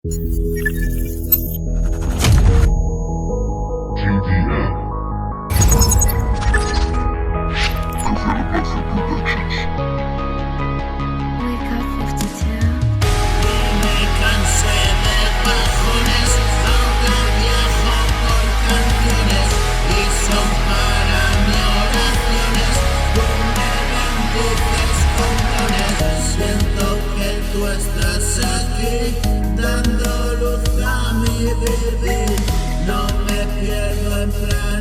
Wake up 52. Me cansé de bajones, ahora viajo por canciones y son para mí oraciones. Tú me bendices con dones. Siento que tú estás aquí, dando luz a mi vivir. No me pierdo en plan.